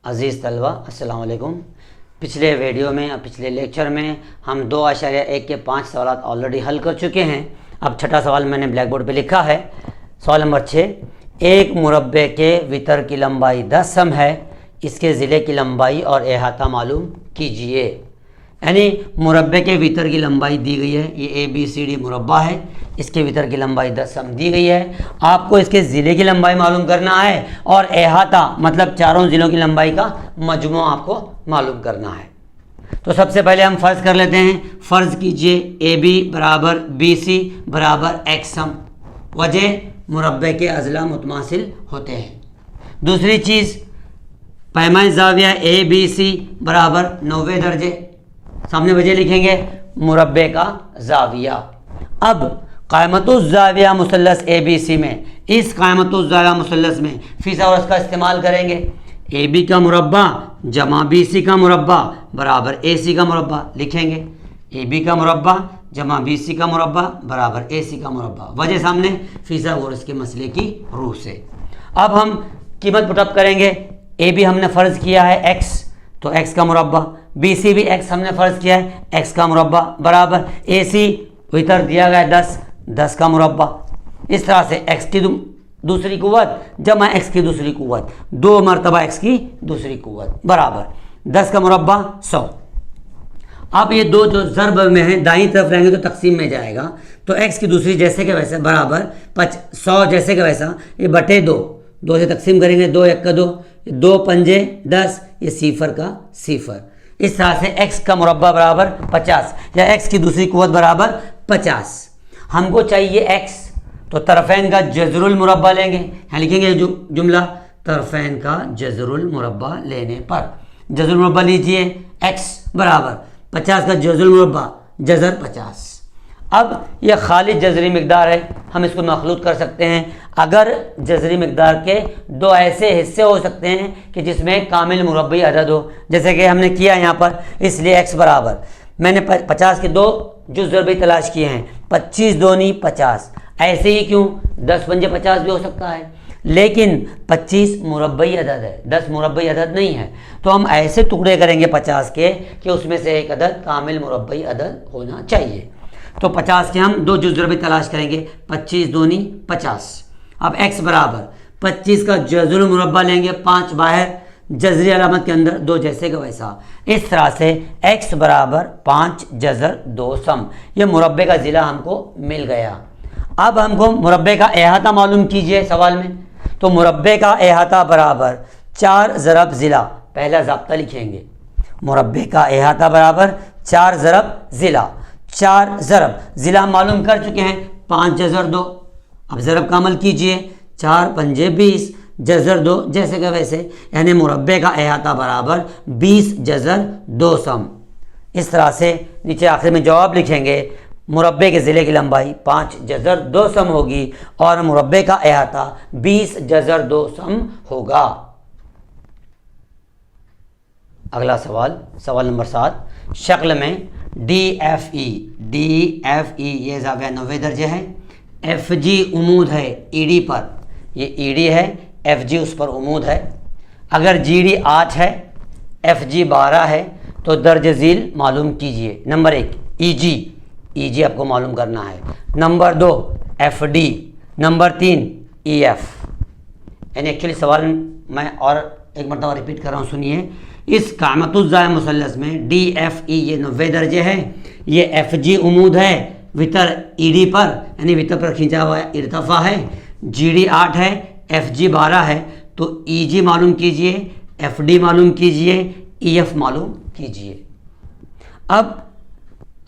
अज़ीज़ तलबा अस्सलाम वालेकुम। पिछले वीडियो में पिछले लेक्चर में हम 2.1 के 5 सवाल ऑलरेडी हल कर चुके हैं। अब छठा सवाल मैंने ब्लैक बोर्ड पे लिखा है। सवाल नंबर 6, एक मुरब्बे के वितर की लंबाई 10 सम है, इसके ज़िले की लंबाई और अहाता मालूम कीजिए। यानी मुरब्बे के वितर की लंबाई दी गई है, ये ABCD मुरब्बा है, इसके वितर की लंबाई 10 सम दी गई है। आपको इसके ज़िले की लंबाई मालूम करना है और अहाता मतलब चारों ज़िलों की लंबाई का मजमू आपको मालूम करना है। तो सबसे पहले हम फ़र्ज़ कर लेते हैं। फ़र्ज़ कीजिए AB बराबर BC बराबर X सम, वजह मुरब्बे के अज़ला मुतमासिल होते हैं। दूसरी चीज़, पैमाए ज़ाविया ABC बराबर 90 दर्जे, सामने वजह लिखेंगे मुरब्बे का ज़ाविया। अब क़ायमतुज़्ज़ाविया मुसल्लस ABC में, इस क़ायमतुज़्ज़ाविया मुसल्लस में फ़ीसा और उसका इस्तेमाल करेंगे। AB का मुरब्बा जमा BC का मुरब्बा बराबर AC का मुरब्बा लिखेंगे। AB का मुरब्बा जमा BC का मुरब्बा बराबर AC का मुरब्बा, वजह सामने फ़ीसा और इसके मसले की रूह से। अब हम कीमत पुटअप करेंगे। AB हमने फ़र्ज़ किया है X, तो X का मुरब्बा, BC भी X हमने फ़र्ज़ किया है X का मुरब्बा बराबर AC वितर दिया गया 10 का मुरब्बा। इस तरह से X की दूसरी कुव्वत जमा X की दूसरी कुव्वत, 2 मरतबा X की दूसरी कुव्वत बराबर 10 का मुरब्बा 100। अब ये दो जो ज़र्ब में है दाईं तरफ रहेंगे तो तकसीम में जाएगा, तो X की दूसरी जैसे के वैसे बराबर 100 जैसे के वैसा, ये बटे 2 से तकसीम करेंगे, 2 1 का 2, 2 पंजे 10, ये सिफर का सिफर। इस तरह से X का मुरब्बा बराबर 50 या X की दूसरी कुव्वत बराबर 50। हमको चाहिए X, तो तरफ़ैन का जज़रुल मुरब्बा लेंगे। यहाँ लिखेंगे जुमला तरफ़ैन का जज़रुल मुरब्बा लेने पर, जज़रुल मुरब्बा लीजिए X बराबर 50 का जज़रुल मुरब्बा जज़र 50। अब यह खाली जज़री मिक़दार है, हम इसको मखलूत कर सकते हैं। अगर जज़री मिक़दार के दो ऐसे हिस्से हो सकते हैं कि जिसमें कामिल मुरब्बी अदद हो, जैसे कि हमने किया यहाँ पर, इसलिए X बराबर मैंने 50 के दो जुज़ ज़रबी तलाश किए हैं, 25 दूनी 50। ऐसे ही क्यों, 10 पंजे 50 भी हो सकता है, लेकिन 25 मुरब्बई अदद है, 10 मुरब्बई अदद नहीं है। तो हम ऐसे टुकड़े करेंगे 50 के कि उसमें से एक अदद कामिल मुरब्बई अदद होना चाहिए। तो 50 के हम दो जुज़ ज़रबी तलाश करेंगे, 25 दूनी 50। अब X बराबर 25 का जज़रुल मुरब्बा लेंगे, 5 बाहर जज़री अलामत के अंदर, 2 जैसे का वैसा। इस तरह से X बराबर 5 जज़र 2 सम, ये मुरब्बे का ज़िला हमको मिल गया। अब हमको मुरब्बे का अहाता मालूम कीजिए सवाल में। तो मुरब्बे का अहाता बराबर 4 ज़रब ज़िला, पहला ज़ाब्ता लिखेंगे, मुरब्बे का अहाता बराबर 4 ज़रब ज़िला। 4 ज़रब ज़िला हम मालूम कर चुके हैं, 5 जज़र 2। अब ज़रब का अमल कीजिए, 4 पंजे 20 जज़र 2 जैसे का वैसे, यानी मुरब्बे का अहाता बराबर 20 जज़र 2 सम। इस तरह से नीचे आखिर में जवाब लिखेंगे, मुरब्बे के ज़िले की लंबाई 5 जज़र 2 सम होगी और मुरब्बे का अहाता 20 जज़र 2 सम होगा। अगला सवाल, सवाल नंबर 7, शक्ल में DFE ये ज़ाविया 90 दर्जे है, FG उमूद है ED पर, ये ED है, FG उस पर उमूद है। अगर GD 8 है, FG 12 है, तो दर्ज झील मालूम कीजिए। नंबर 1 EG आपको मालूम करना है। Number 2 FD, number 3 EF। यानी एक्चुअली सवाल मैं और एक मरतबा रिपीट कर रहा हूँ, सुनिए। इस क़ायमतुज़्ज़ाविया मुसल्लस में DFE ये 90 दर्जे है, ये FG उमूद है, वितर ED पर यानी वितर पर खींचा हुआ इर्तफ़ा है, GD 8 है, FG 12 है, तो EG मालूम कीजिए, FD मालूम कीजिए, EF मालूम कीजिए। अब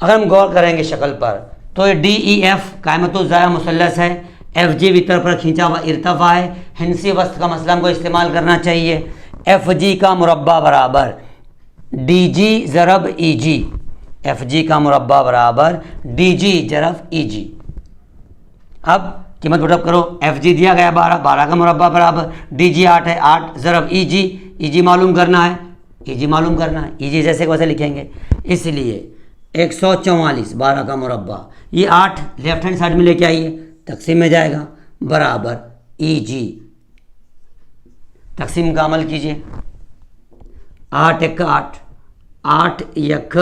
अगर हम गौर करेंगे शक्ल पर, तो ये DEF क़ायमतुज़्ज़ाविया मुसल्लस है, FG वितर पर खींचा हुआ इर्तफ़ा है, हिंसी वस्त का मसला हमको इस्तेमाल करना चाहिए। FG का मुरब्बा बराबर DG ज़रब EG, FG का मुरब्बा बराबर DG ज़रब EG। अब कीमत पुटअप करो, FG दिया गया 12 का मुरब्बा बराबर DG 8 है, 8 ज़रब EG मालूम करना है, EG मालूम करना है, EG जैसे वैसे लिखेंगे, इसलिए 144 12 का मुरब्बा, ये 8 लेफ्ट हैंड साइड में लेके आइए, तकसीम में जाएगा बराबर EG, तकसीम का अमल कीजिए, 8 एक 8, 8 एक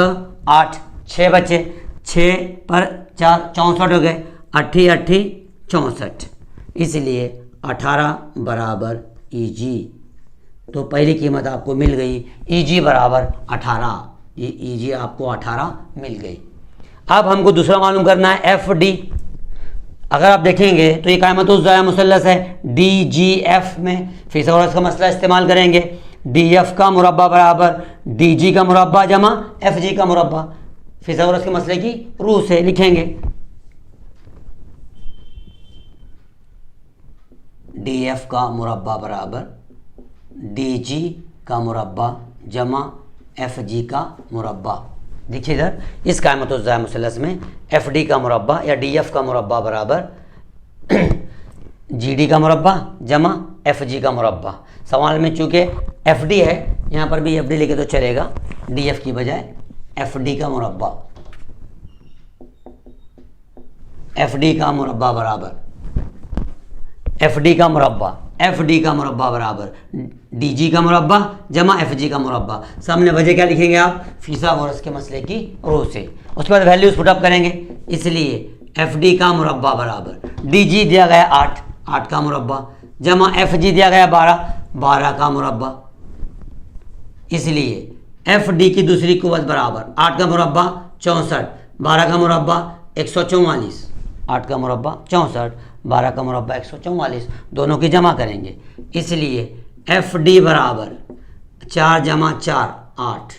8, 6 बचे, 6 पर 4 64 हो गए, 8 8 64, इसलिए 18 बराबर EG। तो पहली कीमत आपको मिल गई, EG बराबर 18, ये EG आपको 18 मिल गई। अब हमको दूसरा मालूम करना है FD। अगर आप देखेंगे तो ये कायमतुज़्ज़ाया मुसल्लस है, DGF में फिसागोरस का मसला इस्तेमाल करेंगे। DF का मुरब्बा बराबर DG का मुरब्बा जमा FG का मुरब्बा, फिसागोरस के मसले की रूह से लिखेंगे। DF का मुरब्बा बराबर DG का मुरब्बा जमा FG का मुरब्बा। देखिए इधर इस कायमतुज़्ज़ाया मुसल्लस में FD का मुरब्बा या DF का मुरब्बा बराबर GD का मुरब्बा जमा FG का मुरब्बा। सवाल में चूँकि FD है, यहाँ पर भी FD लिखे तो चलेगा, DF की बजाय FD का मुरब्बा, FD का मुरब्बा बराबर FD का मुरब्बा बराबर DG का मुरब्बा जमा FG का मुरब्बा। सामने वजह क्या लिखेंगे आप, फिसागोरस के मसले की रूह से। उसके बाद वैल्यूज पुटअप करेंगे, इसलिए FD का मुरब्बा बराबर DG दिया गया 8, 8 का मुरब्बा जमा FG दिया गया 12, 12 का मुरब्बा, इसलिए FD की दूसरी कुव्वत बराबर 8 का मुरब्बा 64, 12 का मुरब्बा 144, 8 का मुरब्बा 64, 12 का मुरब्बा 144, दोनों की जमा करेंगे, इसलिए FD बराबर 4 जमा 4 8,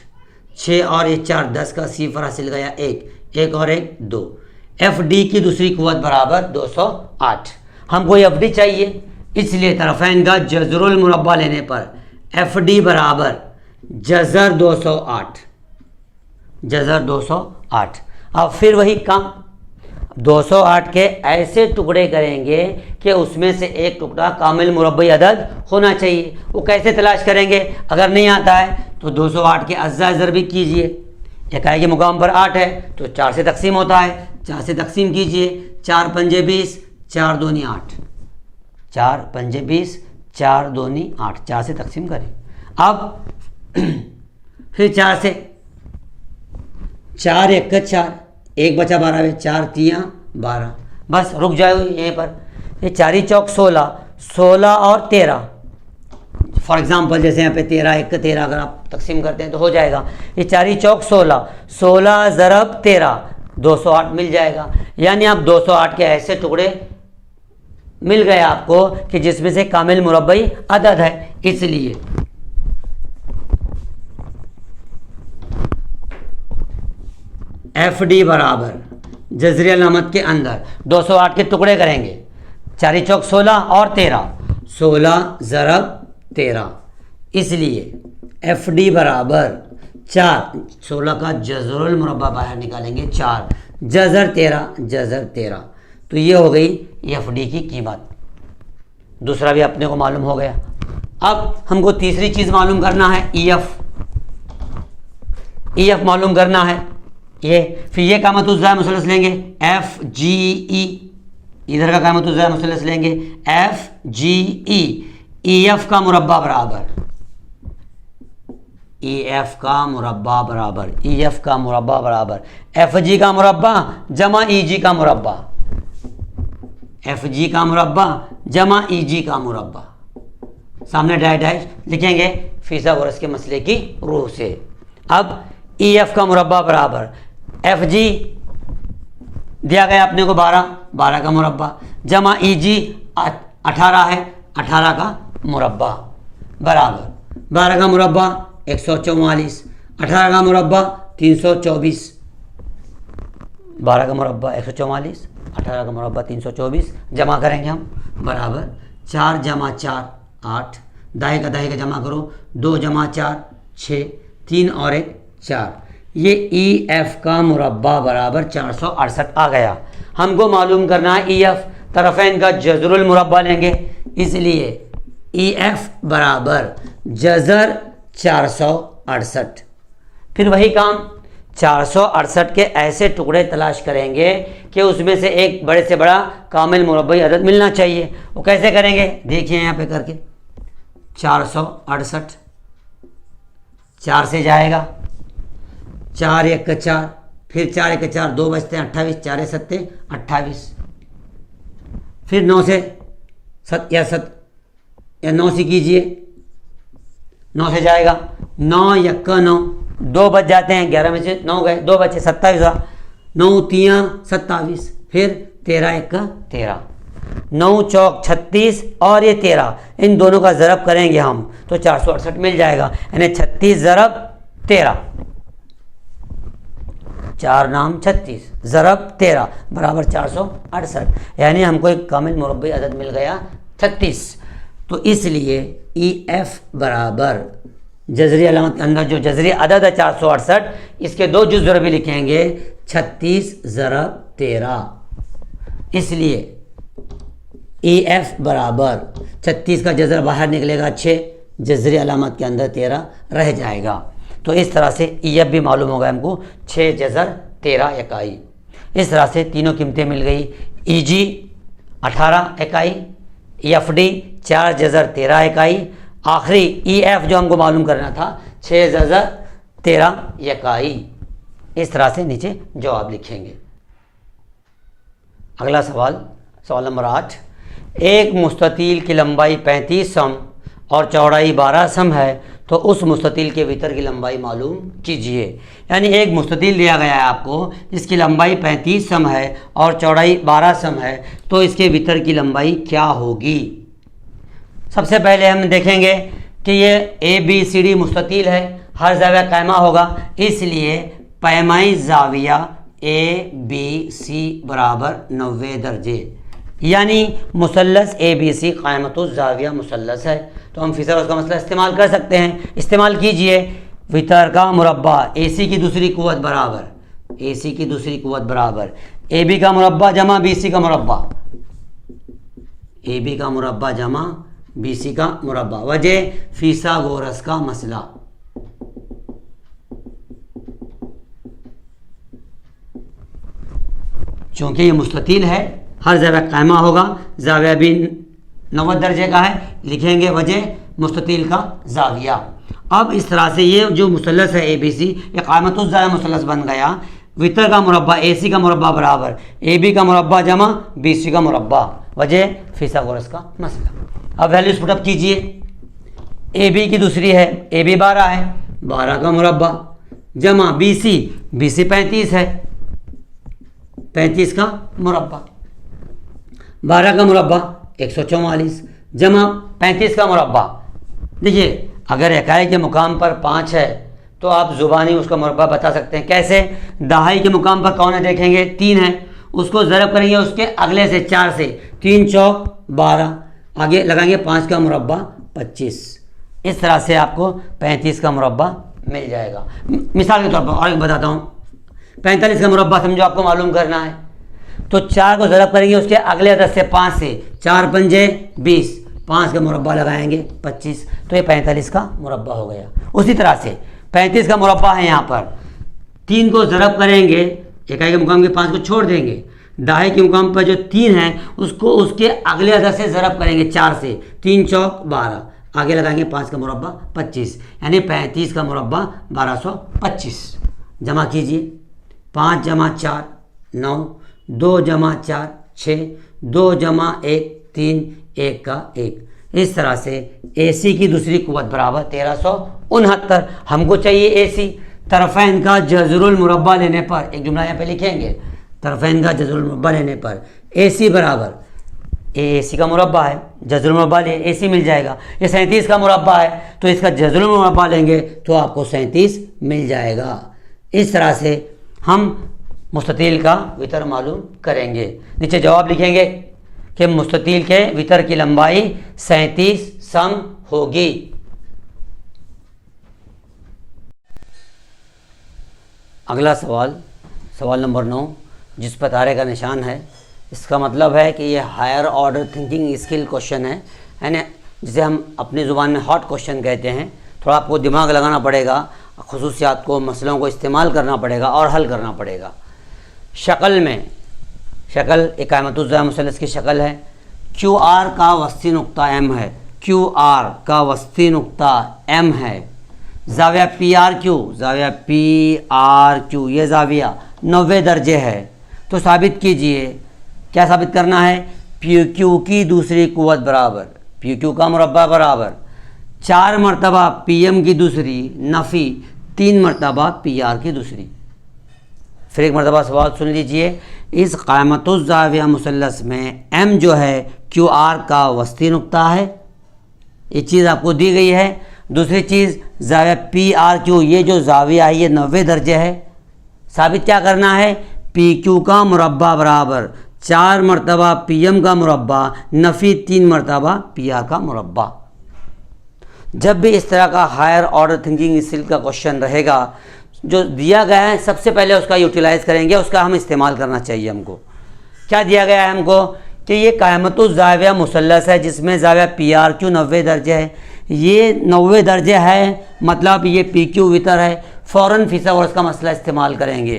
6 और ये 4 10 का सिफर हासिल गया 1, 1 और 1 2। FD की दूसरी कुव्वत बराबर 208। हमको FD चाहिए, इसलिए तरफ़ैन का जज़रुल मुरब्बा लेने पर FD बराबर जज़र 208, जज़र 208। अब फिर वही काम, 208 के ऐसे टुकड़े करेंगे कि उसमें से एक टुकड़ा कामिल मुरब्बई अदद होना चाहिए। वो कैसे तलाश करेंगे, अगर नहीं आता है तो 208 के अज्जा ज़रबी कीजिए। इकाई के मुकाम पर 8 है तो 4 से तकसीम होता है, 4 से तकसीम कीजिए, 4 पंजे 20, 4 दूनी 8, 4 पंजे 20, 4 दूनी 8, 4 से तकसीम करें। अब फिर 4 से 4 एक 4, 1 बचा 12 में, 4 3 12, बस रुक जाओ यहीं पर। ये 4 चौक 16, 16 और 13, फॉर एग्जांपल जैसे यहाँ पे 13 1 13 अगर आप तकसीम करते हैं तो हो जाएगा। ये 4 चौक 16, 16 ज़रब 13, 208 मिल जाएगा। यानी आप 208 के ऐसे टुकड़े मिल गए आपको कि जिसमें से कामिल मुरब्बई अदद है, इसलिए FD बराबर जज़रिया अलामत के अंदर 208 के टुकड़े करेंगे, 4 चौक 16 और 13, 16 ज़रब 13, इसलिए FD बराबर 4, 16 का जज़रुल मुरब्बा बाहर निकालेंगे 4, जज़र 13, जज़र 13। तो ये हो गई FD की कीमत। दूसरा भी अपने को मालूम हो गया। अब हमको तीसरी चीज़ मालूम करना है, EF मालूम करना है। ये फिर ये कामतुज़्ज़ाया मुसल्लस लेंगे FGE, इधर का कामतुज़्ज़ाया मुसल्लस लेंगे FGE, EF का मुरब्बा बराबर EF का मुरब्बा बराबर EF का मुरब्बा बराबर FG का मुरब्बा जमा EG का मुरब्बा, FG का मुरब्बा जमा EG का मुरब्बा। सामने डैश डैश लिखेंगे फिसागोरस के मसले की रूह से। अब EF का मुरब्बा बराबर FG दिया गया अपने को 12, 12 का मुरब्बा जमा EG 18 है, 18 का मुरब्बा बराबर 12 का मुरब्बा 144, 18 का मुरब्बा 324, 12 का मुरब्बा 144, 18 का मुरब्बा 324, जमा करेंगे हम बराबर 4 जमा 4 8, दाएँ का जमा करो, 2 जमा 4 6, 3 और 1 4। ये EF का मुरब्बा बराबर 468 आ गया। हमको मालूम करना है EF, तरफ़ैन का जज़रुल मुरब्बा लेंगे, इसलिए EF बराबर जज़र 468। फिर वही काम, 468 के ऐसे टुकड़े तलाश करेंगे कि उसमें से एक बड़े से बड़ा कामिल मुरब्बई अदद मिलना चाहिए। वो कैसे करेंगे, देखिए यहाँ पे करके 468, 4 से जाएगा, 4 1 का 4, फिर 4 1 का 4, 2 बचते हैं 28, 4 7 28, फिर 9 से 9 से कीजिए, 9 से जाएगा, 9 1 का 9, 2 बच जाते हैं, 11 में से 9 गए, 2 बचे 27 हुआ, 9 3 27, फिर 13 1 का 13, 9 चौक 36 और ये 13, इन दोनों का ज़रब करेंगे हम तो 468 मिल जाएगा, यानी 36 ज़रब 13, 4 नाम 36 ज़रब 13 बराबर 468, यानी हमको एक कामिल मुरब्बी अदद मिल गया 36। तो इसलिए EF बराबर जज़री अलामत के अंदर जो जज़री अदद है 468, इसके दो जुज़ ज़रबी लिखेंगे 36 ज़रब 13, इसलिए EF बराबर 36 का जज़र बाहर निकलेगा 6, जज़री अलामत के अंदर 13 रह जाएगा। तो इस तरह से EF भी मालूम होगा हमको 6 जज़र 13 इकाई। इस तरह से तीनों कीमतें मिल गई, EG 18 इकाई, FD 4 जज़र 13 इकाई, आखिरी EF जो हमको मालूम करना था 6 जज़र 13 इकाई। इस तरह से नीचे जवाब लिखेंगे। अगला सवाल, सवाल नंबर 8, एक मुस्ततील की लंबाई 35 सम और चौड़ाई 12 सम है तो उस मुस्ततील के वितर की लंबाई मालूम कीजिए। यानी एक मुस्ततील दिया गया है आपको जिसकी लंबाई 35 सम है और चौड़ाई 12 सम है, तो इसके वितर की लंबाई क्या होगी। सबसे पहले हम देखेंगे कि ये ABCD मुस्ततील है, हर ज़ाविया कायमा होगा, इसलिए पैमाई ज़ाविया ABC बराबर 90 दर्जे, यानी मुसल्लस ABC क़ायमतुज़ ज़ाविया मुसल्लस है। तो हम फिसर उसका मसला इस्तेमाल कर सकते हैं। इस्तेमाल कीजिए, वितर का मुरब्बा AC की दूसरी कुव्वत बराबर, AC की दूसरी कुव्वत बराबर AB का मुरब्बा जमा BC का मुरब्बा, AB का मुरब्बा जमा BC का मुरब्बा, वजह फिसागोरस का मसला। चूँकि ये मुस्ततील है, हर ज़ाविया कायमा होगा, ज़ाविया भी 90 दर्जे का है, लिखेंगे वजह मुस्ततील का ज़ाविया। अब इस तरह से ये जो मुसल्लस है ABC, ये क़ायमतुज़ ज़ाविया मुसल्लस बन गया। वितर का मुरब्बा AC का मुरब्बा बराबर AB का मुरब्बा जमा BC का मुरब्बा, वजह फिसागोरस का मसला। अब वैल्यूज पुटअप कीजिए, AB की दूसरी है, AB 12 है, 12 का मुरब्बा जमा BC 35 है, 35 का मुरब्बा, 12 का मुरब्बा 144 जमा 35 का मुरब्बा। देखिए, अगर इकाई के मुकाम पर 5 है तो आप ज़ुबानी उसका मुरब्बा बता सकते हैं। कैसे? दहाई के मुकाम पर कौन है देखेंगे, 3 है, उसको ज़रब करेंगे उसके अगले से 4 से, 3 चौक 12, आगे लगाएंगे 5 का मुरब्बा 25। इस तरह से आपको 35 का मुरब्बा मिल जाएगा। मिसाल के तौर पर और एक बताता हूँ, 45 का मुरब्बा समझो आपको मालूम करना है, तो 4 को ज़रब करेंगे उसके अगले अदद से 5 से, 4 पंजे 20, 5 का मुरब्बा लगाएंगे 25, तो ये 45 का मुरब्बा हो गया। उसी तरह से 35 का मुरब्बा है, यहाँ पर 3 को ज़रब करेंगे, इकाई के मुकाम के 5 को छोड़ देंगे, दहाई के मुकाम पर जो 3 है उसको उसके अगले अदद से ज़रब करेंगे 4 से, 3 चौक 12, आगे लगाएंगे 5 का मुरब्बा 25, यानी 35 का मुरब्बा 1225। जमा कीजिए, 5 जमा 4 9, 2 जमा 4 6, 2 जमा 1 3, 1 का 1। इस तरह से AC की दूसरी कुव्वत बराबर 1369। हमको चाहिए AC। तरफ़ैन का जज़रुल मुरब्बा लेने पर, एक जुमला यहाँ पे लिखेंगे, तरफ़ैन का जज़रुल मुरब्बा लेने पर AC बराबर, AC का मुरब्बा है, जज़रुल मुरब्बा ले AC मिल जाएगा। ये 37 का मुरब्बा है तो इसका जज़रुल मुरब्बा लेंगे तो आपको 37 मिल जाएगा। इस तरह से हम मुस्ततील का वितर मालूम करेंगे। नीचे जवाब लिखेंगे कि मुस्ततील के वितर की लंबाई 37 सम होगी। अगला सवाल, सवाल नंबर 9, जिस पर तारे का निशान है, इसका मतलब है कि ये higher order thinking skill question है, यानी जिसे हम अपनी ज़ुबान में हॉट क्वेश्चन कहते हैं। थोड़ा आपको दिमाग लगाना पड़ेगा, खुसूसियात को, मसलों को इस्तेमाल करना पड़ेगा और हल करना पड़ेगा। शक्ल में, शक्ल क़ायमतुज़ ज़ाविया मुसल्लस की शक्ल है, QR का वस्ती नुक्ता M है, QR का वस्ती नुक्ता M है, जाविया PRQ ये जाविया 90 दर्जे है। तो साबित कीजिए, क्या साबित करना है? PQ की दूसरी कुव्वत बराबर, PQ का मुरब्बा बराबर 4 मरतबा PM की दूसरी नफ़ी 3 मरतबा PR की दूसरी। फिर एक मरतबा सवाल सुन लीजिए। इस क़ाइमतुज़ ज़ाविया मुसल्लस में M जो है QR का वस्ती नुक्ता है, एक चीज़ आपको दी गई है। दूसरी चीज़ ज़ाविया PRQ ये जो ज़ाविया है ये 90 दर्जे है। साबित क्या करना है? PQ का मुरब्बा बराबर 4 मरतबा PM का मुरब्बा नफ़ी 3 मरतबा PR का मुरब्बा। जब भी इस तरह का हायर ऑर्डर थिंकिंग स्किल का क्वेश्चन रहेगा, जो दिया गया है सबसे पहले उसका यूटिलाइज़ करेंगे, उसका हम इस्तेमाल करना चाहिए। हमको क्या दिया गया है? हमको कि ये क़ाइमतुज़ ज़ाविया मुसल्लस है जिसमें ज़ाविया PRQ 90 दर्जे है। ये 90 दर्जे है मतलब ये PQ वितर है। फ़ौरन फिसागोरस का मसला इस्तेमाल करेंगे।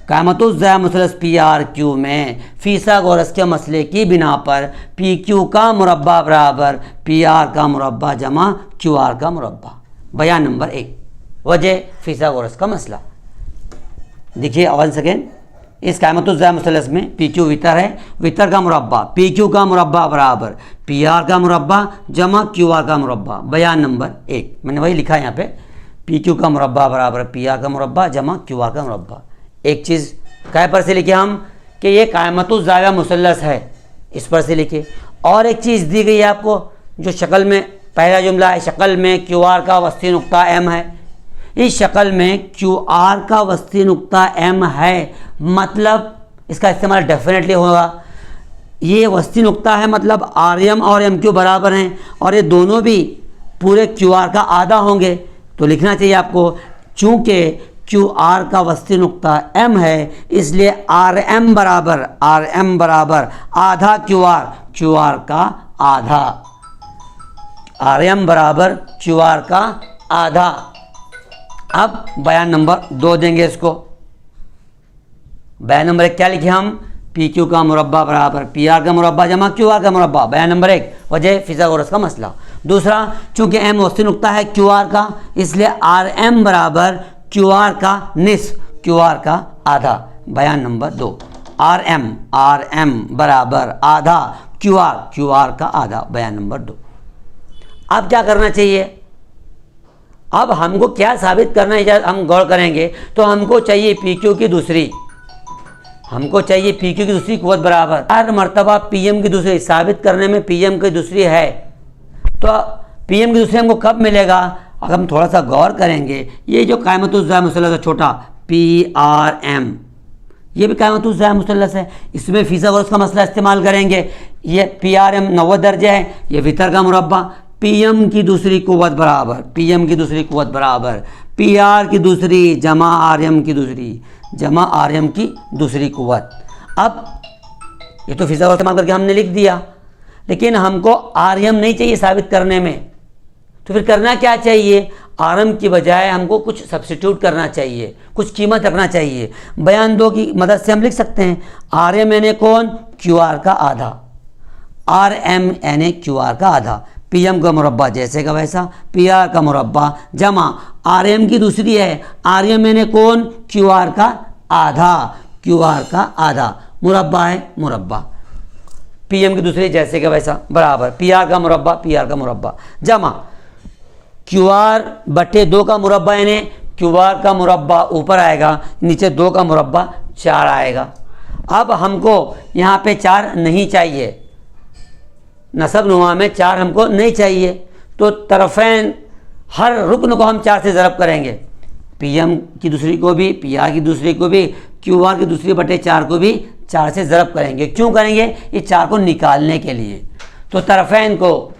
क़ाइमतुज़ ज़ाविया मुसल्लस PRQ में फिसागोरस के मसले की बिना पर PQ का मुरब्बा बराबर PR का मुरब्बा जमा QR का मुरब्बा। बयान नंबर 1, वजह फिसागोरस का मसला। देखिए वन सेकेंड, इस क़ाइमतुज़ ज़ाविया मुसल्लस में PQ वितर है, वितर का मुरब्बा PQ का मुरब्बा बराबर PR का मुरब्बा जमा QR का मुरब्बा। बयान नंबर 1 मैंने वही लिखा है यहाँ पे, PQ का मुरब्बा बराबर PR का मुरब्बा जमा QR का मुरब्बा। एक चीज़ काय पर से लिखे हम कि ये क़ाइमतुज़ ज़ाविया मुसल्लस है, इस पर से लिखे। और एक चीज़ दी गई है आपको जो शक्ल में, पहला जुमला है शक्ल में QR का वस्ती नुक्ता M है। इस शक्ल में QR का वस्ती नुक्ता M है, मतलब इसका इस्तेमाल डेफिनेटली होगा। ये वस्ती नुक्ता है मतलब RM और MQ बराबर हैं और ये दोनों भी पूरे QR का आधा होंगे। तो लिखना चाहिए आपको, चूँकि QR का वस्ती नुक्ता M है इसलिए RM बराबर आधा QR का आधा, RM बराबर QR का आधा। अब बयान नंबर 2 देंगे इसको। बयान नंबर 1 क्या लिखे हम? PQ का मुरब्बा बराबर PR का मुरब्बा जमा QR का मुरब्बा। बयान नंबर 1 वजह फिसागोरस का मसला। दूसरा, चूंकि M वस्ती नुक्ता है QR का इसलिए RM बराबर QR का निस्फ QR का आधा। बयान नंबर 2 RM बराबर आधा QR का आधा। बयान नंबर 2। अब क्या करना चाहिए? अब हमको क्या साबित करना है, हम गौर करेंगे तो हमको चाहिए PQ की दूसरी, हमको चाहिए PQ की दूसरी कुव्वत बराबर 4 मरतबा PM की दूसरी। साबित करने में PM की दूसरी है, तो PM की दूसरी हमको कब मिलेगा? अगर हम थोड़ा सा गौर करेंगे, ये जो क़ाइमतुज़ ज़ाविया मुसल्लस है छोटा PRM, ये भी क़ाइमतुज़ ज़ाविया मुसल्लस है, इसमें फिसागोरस का मसला इस्तेमाल करेंगे। ये PRM 90 दर्जे है, ये वितर का मुरब्बा PM की दूसरी कुव्वत बराबर PR की दूसरी जमा RM की दूसरी कुव्वत। अब ये तो फिसागोरस इस्तेमाल करके हमने लिख दिया, लेकिन हमको RM नहीं चाहिए साबित करने में, तो फिर करना क्या चाहिए? RM की बजाय हमको कुछ सब्स्टिट्यूट करना चाहिए, कुछ कीमत रखना चाहिए। बयान 2 की मदद से हम लिख सकते हैं RM यानी कौन? QR का आधा, RM यानी QR का आधा, PM का मुरब्बा जैसे का वैसा, PR का मुरब्बा जमा RM की दूसरी है, RM यानी कौन? QR का आधा, मुरब्बा है मुरब्बा, PM की दूसरी जैसे का वैसा बराबर PR का मुरब्बा जमा QR बटे 2 का मुरब्बा, यानी QR का मुरब्बा ऊपर आएगा, नीचे 2 का मुरब्बा 4 आएगा। अब हमको यहाँ पे 4 नहीं चाहिए, नसब नुमा में 4 हमको नहीं चाहिए, तो तरफ़ैन हर रुकन को हम 4 से ज़रब करेंगे। PM की दूसरी को भी, PR की दूसरी को भी, QR की दूसरी बटे 4 को भी 4 से ज़रब करेंगे। क्यों करेंगे? ये 4 को निकालने के लिए। तो तरफ़ैन को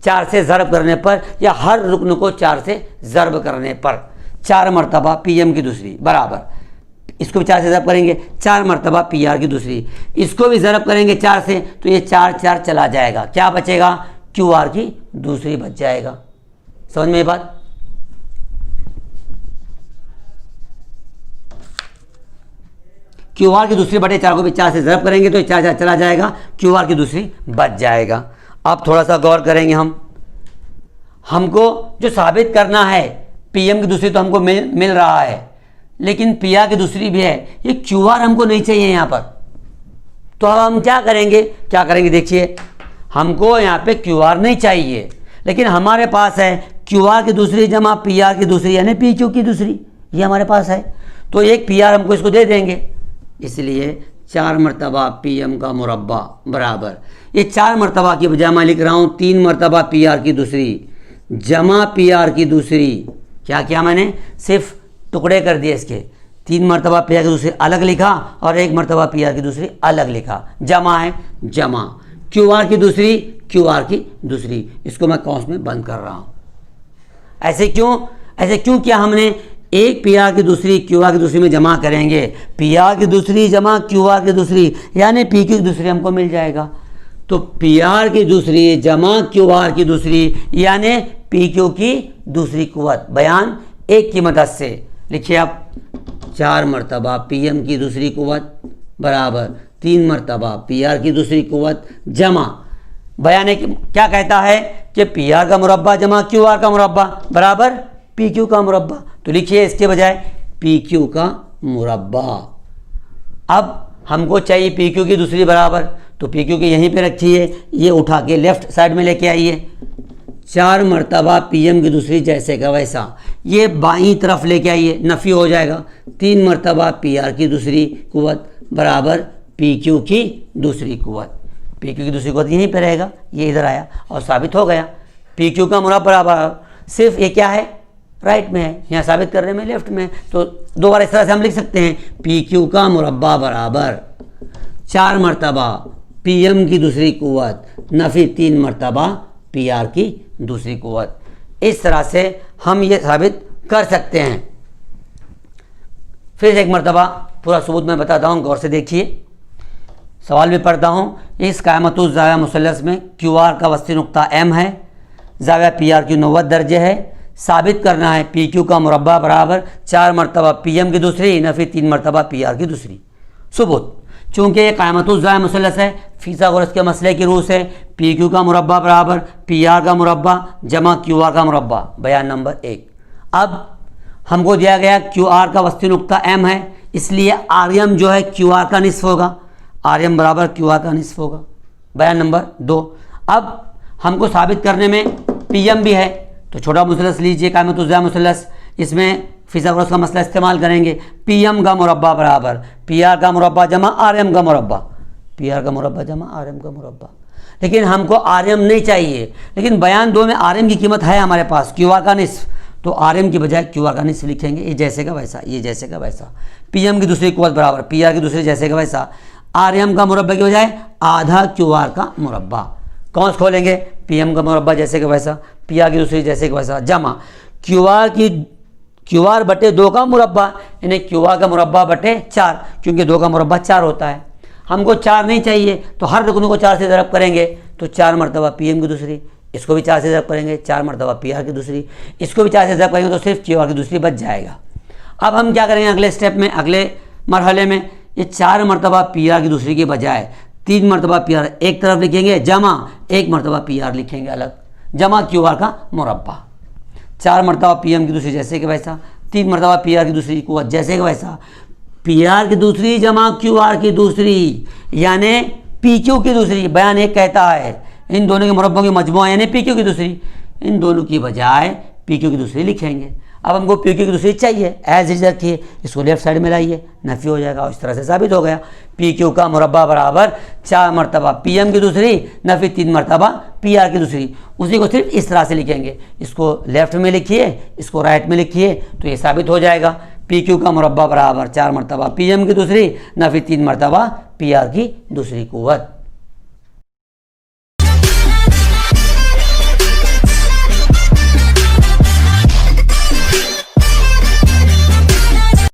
4 से ज़रब करने पर या हर रुकन को 4 से ज़रब करने पर 4 मरतबा PM की दूसरी बराबर, इसको भी 4 से ज़रब करेंगे, 4 मरतबा PR की दूसरी, इसको भी ज़रब करेंगे 4 से, तो ये 4 चला जाएगा, क्या बचेगा? QR की दूसरी बच जाएगा। समझ में ये बात? QR की दूसरी बटे 4 को भी 4 से ज़रब करेंगे तो ये 4 चला जाएगा, QR की दूसरी बच जाएगा। अब थोड़ा सा गौर करेंगे हमको जो साबित करना है PM की दूसरी तो हमको मिल रहा है, लेकिन PR की दूसरी भी है, ये QR हमको नहीं चाहिए यहाँ पर। तो अब हम क्या करेंगे देखिए, हमको यहाँ पे QR नहीं चाहिए, लेकिन हमारे पास है QR की दूसरी जमा PR की दूसरी यानी PQ की दूसरी, ये हमारे पास है। तो एक PR हमको इसको दे देंगे, इसलिए 4 मरतबा PM का मुरब्बा बराबर, ये 4 मरतबा की बजाय मैं लिख रहा हूँ 3 मरतबा PR की दूसरी जमा PR की दूसरी। क्या किया मैंने, सिर्फ टुकड़े कर दिए इसके, 3 मरतबा PR की दूसरी अलग लिखा और 1 मरतबा PR की दूसरी अलग लिखा, जमा है जमा, QR की दूसरी QR की दूसरी, इसको मैं कौंस में बंद कर रहा हूँ। ऐसे क्यों किया हमने, एक PR की दूसरी QR की दूसरी में जमा करेंगे, PR की दूसरी जमा QR की दूसरी यानी PQ की दूसरी हमको मिल जाएगा। तो PR की दूसरी जमा QR की दूसरी यानी PQ की दूसरी कुव्वत, बयान 1 की मदद से लिखिए आप, 4 मरतबा PM की दूसरी कुव्वत बराबर 3 मरतबा PR की दूसरी कुव्वत जमा, बयान क्या कहता है कि PR का मुरब्बा जमा QR का मुरब्बा बराबर PQ का मुरब्बा। तो लिखिए इसके बजाय PQ का मुरब्बा। अब हमको चाहिए PQ की दूसरी बराबर, तो PQ के यहीं पे रखिए, ये उठा के लेफ्ट साइड में लेके आइए, 4 मरतबा PM की दूसरी जैसे का वैसा, ये बाईं तरफ लेके आइए, नफ़ी हो जाएगा, 3 मरतबा PR की दूसरी कुव्वत बराबर PQ की दूसरी कुव्वत, PQ की दूसरी कुव्वत यहीं पे रहेगा, ये इधर आया और साबित हो गया PQ का मुरब्बा बराबर, सिर्फ ये क्या है राइट में है, यहाँ साबित करने में लेफ्ट में, तो दो बार इस तरह से हम लिख सकते हैं, PQ का मुरब्बा बराबर 4 मरतबा PM की दूसरी कुव्वत नफ़ी 3 मरतबा PR की दूसरी कुव्वत। इस तरह से हम ये साबित कर सकते हैं। फिर एक मरतबा पूरा सबूत मैं बताता हूँ, गौर से देखिए, सवाल भी पढ़ता हूँ। इस कायमतुज़ ज़ाविया मुसल्लस में QR का वस्ती नुक्ता M है, ज़ाविया PR की 90 दर्जे है, साबित करना है PQ का मुरब्बा बराबर 4 मरतबा PM की दूसरी नफ़ी 3 मरतबा PR की दूसरी। सबूत, चूँकि ये कायमतुज़ ज़ाविया मुसल्लस है, फिसागोरस के मसले की रूह से PQ का मुरब्बा बराबर PR का मुरब्बा जमा QR का मुरब्बा, बयान नंबर 1। अब हमको दिया गया QR का वस्ती नुक्ता M है, इसलिए RM जो है QR का निस्फ होगा, RM बराबर QR का निस्फ होगा, बयान नंबर 2। अब हमको साबित करने में PM भी है, तो छोटा मुसल्लस लीजिए कायमतुज़ ज़ाविया मुसल्लस, इसमें फिसागोरस का मसला इस्तेमाल करेंगे, PM का मुरब्बा बराबर PR का मुरब्बा जमा RM का मुरब्बा, PR का मुरब्बा जमा RM का मुरब्बा। लेकिन हमको RM नहीं चाहिए, लेकिन बयान 2 में RM की कीमत है हमारे पास QR का निस्फ, तो RM की बजाय QR का निस्फ लिखेंगे, ये जैसे का वैसा, ये जैसे का वैसा, PM की दूसरी कुव्वत बराबर PR की दूसरी जैसे का वैसा, RM का मुरब्बा की बजाय आधा QR का मुरब्बा, कौन से खोलेंगे, PM का मुरब्बा जैसे का वैसा, PR की दूसरी जैसे का वैसा जमा QR बटे 2 का मुरब्बा यानी QR का मुरब्बा बटे 4, क्योंकि 2 का मुरब्बा 4 होता है। हमको 4 नहीं चाहिए, तो हर रुकन को 4 से ज़रब करेंगे, तो 4 मरतबा PM की दूसरी, इसको भी 4 से ज़रब करेंगे, 4 मरतबा PR की दूसरी, इसको भी 4 से ज़रब करेंगे, तो सिर्फ QR की दूसरी बच जाएगा। अब हम क्या करेंगे अगले स्टेप में, अगले मरहले में, ये 4 मरतबा PR की दूसरी के बजाय 3 मरतबा PR एक तरफ लिखेंगे, जमा 1 मरतबा PR लिखेंगे अलग, जमा QR का मुरब्बा, 4 मरतबा PM की दूसरी जैसे कि वैसा, 3 मरतबा PR की दूसरी कुव्वत जैसे कि वैसा, PR की दूसरी जमा QR की दूसरी यानी PQ की दूसरी, बयान 1 कहता है इन दोनों के मुरब्बों की मजमुआ यानी PQ की दूसरी, इन दोनों की बजाय PQ की दूसरी लिखेंगे। अब हमको PQ की दूसरी चाहिए, एज इज रखिए, इसको लेफ्ट साइड में लाइए, नफ़ी हो जाएगा, और इस तरह से साबित हो गया PQ का मुरब्बा बराबर 4 मरतबा PM की दूसरी नफ़ी 3 मरतबा PR की दूसरी। उसी को सिर्फ इस तरह से लिखेंगे, इसको लेफ्ट में लिखिए, इसको राइट में लिखिए, तो ये साबित हो जाएगा PQ का मुरब्बा बराबर 4 मरतबा PM की दूसरी नफ़ी 3 मरतबा PR की दूसरी कुव्वत।